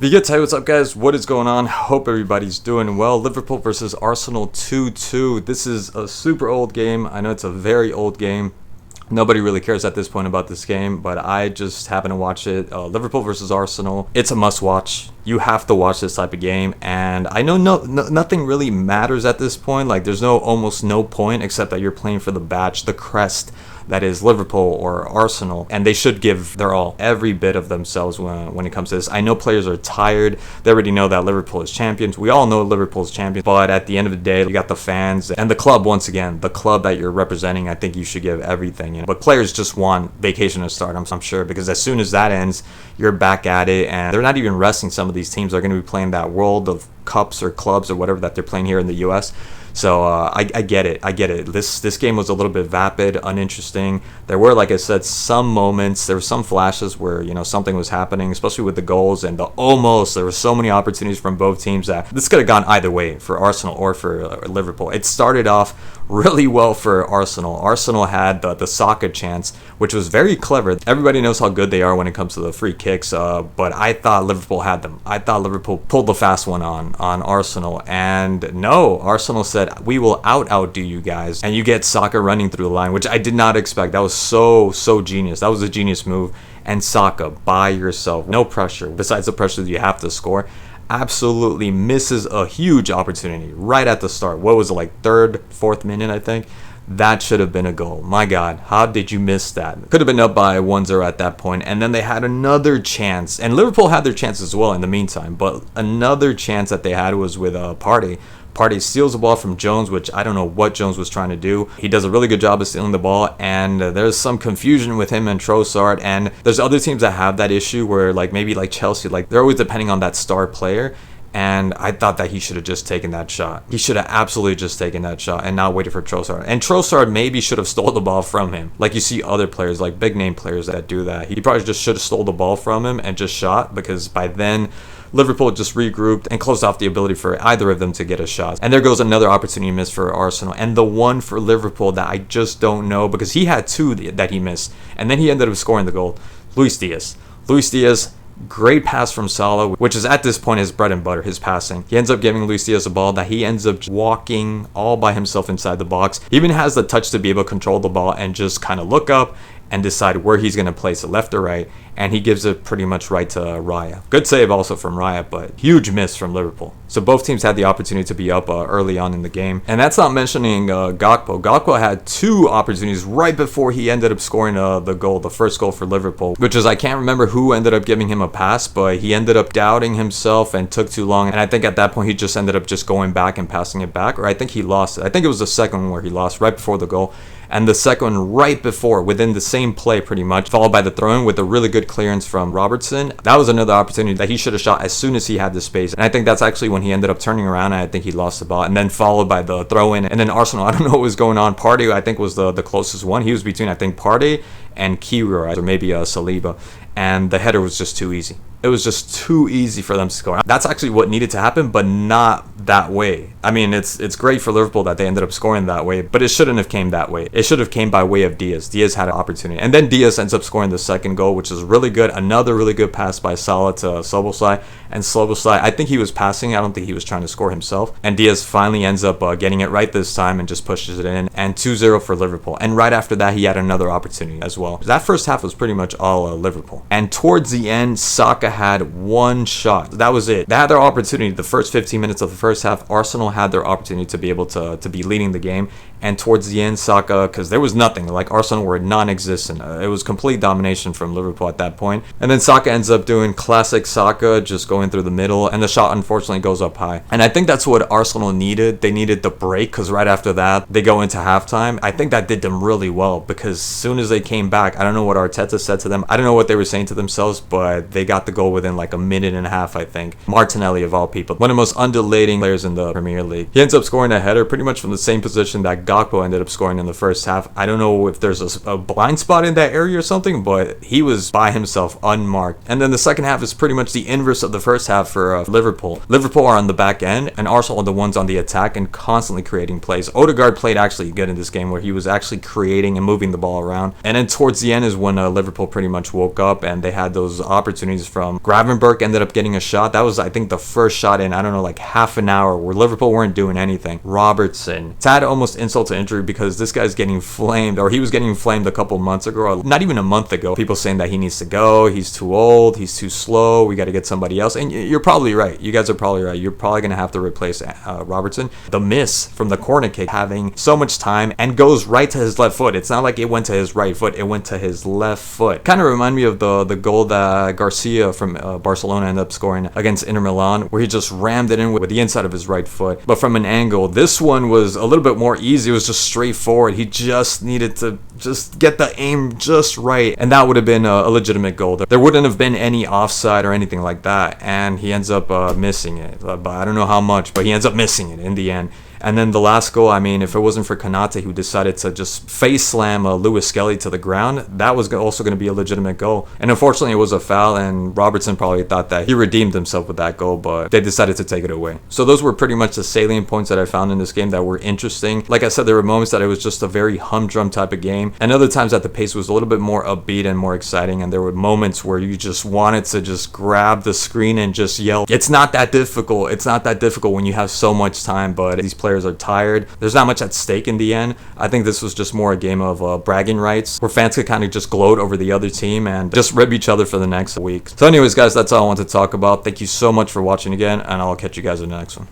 Hey, what's up guys? What is going on? Hope everybody's doing well. Liverpool versus Arsenal 2-2. This is a super old game. I know it's a very old game. Nobody really cares at this point about this game, but I just happen to watch it. Liverpool versus Arsenal. It's a must watch. You have to watch this type of game, and I know nothing really matters at this point. Like there's almost no point except that you're playing for the badge, the crest that is Liverpool or Arsenal, and they should give their all, every bit of themselves when it comes to this. I know players are tired. They already know that Liverpool is champions. We all know Liverpool is champions, but at the end of the day, you got the fans and the club. Once again, the club that you're representing, I think you should give everything. But players just want vacation to start, I'm sure, because as soon as that ends, you're back at it, and they're not even resting. Some of these teams are going to be playing that World of Cups or clubs or whatever that they're playing here in the U.S. So I get it. This game was a little bit vapid, uninteresting. There were, like I said, some moments. There were some flashes where something was happening, especially with the goals and the almost. There were so many opportunities from both teams that this could have gone either way for Arsenal or for Liverpool. It started off really well for Arsenal. Arsenal had the Saka chance, which was very clever. Everybody knows how good they are when it comes to the free kicks, but I thought Liverpool had them. I thought Liverpool pulled the fast one on Arsenal, and no, Arsenal said, we will outdo you guys, and you get Saka running through the line, which I did not expect. That was so genius. That was a genius move. And Saka, by yourself, no pressure, besides the pressure that you have to score, absolutely misses a huge opportunity right at the start. What was it, like fourth minute, I think? That should have been a goal. My God, how did you miss that? Could have been up by 1-0 at that point, and then they had another chance, and Liverpool had their chance as well in the meantime, but another chance that they had was with Partey. Partey steals the ball from Jones, which I don't know what Jones was trying to do. He does a really good job of stealing the ball, and there's some confusion with him and Trossard, and there's other teams that have that issue where maybe Chelsea, they're always depending on that star player. And I thought that he should have just taken that shot. He should have absolutely just taken that shot and not waited for Trossard. And Trossard maybe should have stole the ball from him. Like you see other players, like big name players that do that. He probably just should have stole the ball from him and just shot, because by then Liverpool just regrouped and closed off the ability for either of them to get a shot. And there goes another opportunity missed for Arsenal. And the one for Liverpool that I just don't know, because he had two that he missed. And then he ended up scoring the goal. Luis Diaz, great pass from Salah, which is at this point his bread and butter, his passing. He ends up giving Luis Diaz a ball that he ends up walking all by himself inside the box. He even has the touch to be able to control the ball and just kind of look up and decide where he's going to place it, left or right, and he gives it pretty much right to Raya. Good save also from Raya, but huge miss from Liverpool. So both teams had the opportunity to be up early on in the game, and that's not mentioning Gakpo. Gakpo had two opportunities right before he ended up scoring the goal, the first goal for Liverpool, which is, I can't remember who ended up giving him a pass, but he ended up doubting himself and took too long, and I think at that point he just ended up just going back and passing it back, or I think he lost it. I think it was the second one where he lost right before the goal, and the second one right before, within the same play pretty much, followed by the throw-in with a really good clearance from Robertson. That was another opportunity that he should have shot as soon as he had the space, and I think that's actually when he ended up turning around, and I think he lost the ball, and then followed by the throw-in, and then Arsenal, I don't know what was going on. Partey, I think, was the closest one. He was between, I think, Partey and Kiro, or maybe Saliba, and the header was just too easy. It was just too easy for them to score. That's actually what needed to happen, but not that way. I mean, it's great for Liverpool that they ended up scoring that way, but it shouldn't have came that way. It should have came by way of Diaz. Diaz had an opportunity, and then Diaz ends up scoring the second goal, which is really good. Another really good pass by Salah to Szoboszlai, and Szoboszlai, I think he was passing. I don't think he was trying to score himself, and Diaz finally ends up getting it right this time and just pushes it in, and 2-0 for Liverpool. And right after that, he had another opportunity as well. That first half was pretty much all Liverpool, and towards the end, Saka had one shot. That was it. They had their opportunity. The first 15 minutes of the first half, Arsenal had their opportunity to be able to be leading the game, and towards the end, Saka, because there was nothing, like Arsenal were non-existent. It was complete domination from Liverpool at that point, and then Saka ends up doing classic Saka, just going through the middle, and the shot unfortunately goes up high. And I think that's what Arsenal needed. They needed the break, because right after that they go into halftime. I think that did them really well, because as soon as they came back, I don't know what Arteta said to them, I don't know what they were saying to themselves, but they got the goal within like a minute and a half, I think. Martinelli, of all people, one of the most undulating players in the Premier League, he ends up scoring a header pretty much from the same position that Gakpo ended up scoring in the first half. I don't know if there's a blind spot in that area or something, but he was by himself, unmarked. And then the second half is pretty much the inverse of the first half for Liverpool. Liverpool are on the back end, and Arsenal are the ones on the attack and constantly creating plays. Odegaard played actually good in this game, where he was actually creating and moving the ball around. And then towards the end is when Liverpool pretty much woke up, and they had those opportunities from Gravenberch ended up getting a shot. That was, I think, the first shot in, I don't know, like half an hour, where Liverpool weren't doing anything. Robertson. It's had almost insult to injury, because this guy's getting flamed, or he was getting flamed a couple months ago, or not even a month ago. People saying that he needs to go, he's too old, he's too slow, we got to get somebody else. And you're probably right. You guys are probably right. You're probably going to have to replace Robertson. The miss from the corner kick, having so much time, and goes right to his left foot. It's not like it went to his right foot, it went to his left foot. Kind of remind me of the goal that Garcia from Barcelona ended up scoring against Inter Milan, where he just rammed it in with the inside of his right foot. But from an angle, this one was a little bit more easy. It was just straightforward. He just needed to just get the aim just right, and that would have been a legitimate goal. There wouldn't have been any offside or anything like that, and he ends up missing it. But I don't know how much, but he ends up missing it in the end. And then the last goal, I mean, if it wasn't for Konate, who decided to just face slam Lewis Skelly to the ground, that was also going to be a legitimate goal. And unfortunately, it was a foul, and Robertson probably thought that he redeemed himself with that goal, but they decided to take it away. So those were pretty much the salient points that I found in this game that were interesting. Like I said, there were moments that it was just a very humdrum type of game, and other times that the pace was a little bit more upbeat and more exciting, and there were moments where you just wanted to just grab the screen and just yell. It's not that difficult. It's not that difficult when you have so much time, but these players are tired. There's not much at stake in the end. I think this was just more a game of bragging rights, where fans could kind of just gloat over the other team and just rib each other for the next week. So anyways, guys, that's all I want to talk about. Thank you so much for watching again, and I'll catch you guys in the next one.